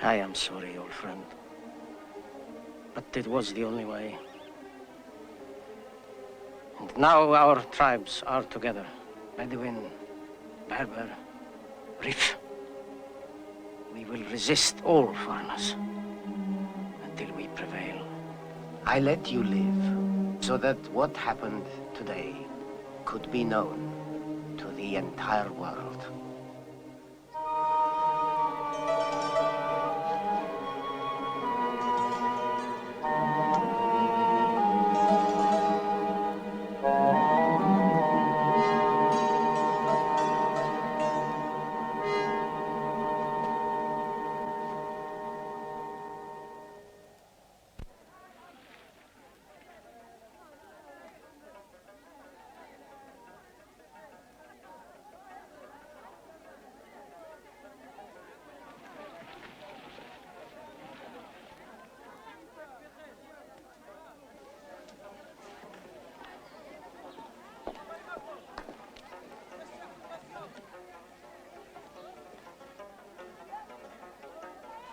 S8: I am sorry, old friend. But it was the only way. And now our tribes are together. Bedouin, Berber, Rif. We will resist all foreigners until we prevail.
S1: I let you live so that what happened today could be known to the entire world.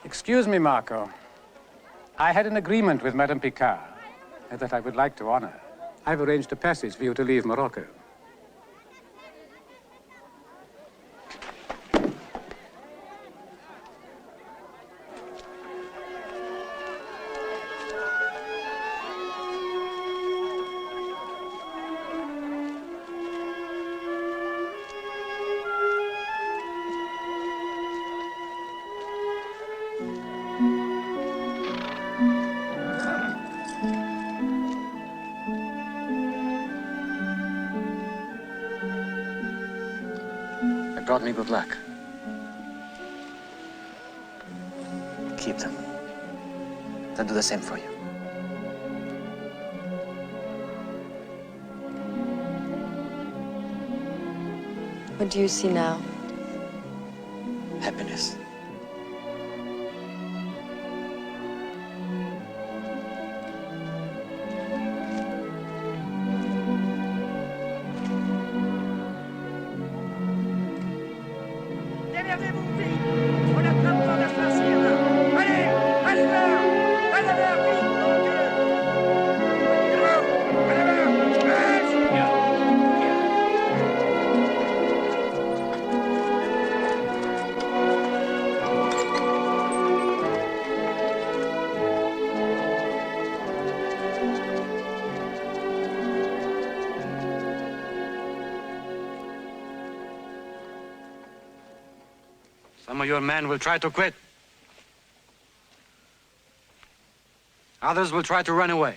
S20: Excuse me, Marco. I had an agreement with Madame Picard that I would like to honor. I've arranged a passage for you to leave Morocco.
S16: Brought me good luck. Keep them. They'll do the same for you.
S10: What do you see now?
S16: Happiness. Some of your men will try to quit. Others will try to run away.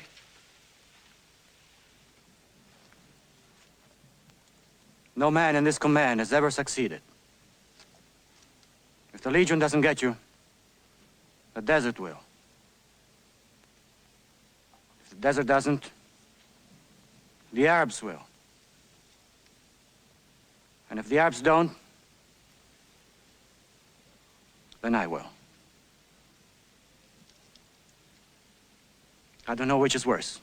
S16: No man in this command has ever succeeded. If the Legion doesn't get you, the desert will. If the desert doesn't, the Arabs will. And if the Arabs don't, then I will. I don't know which is worse.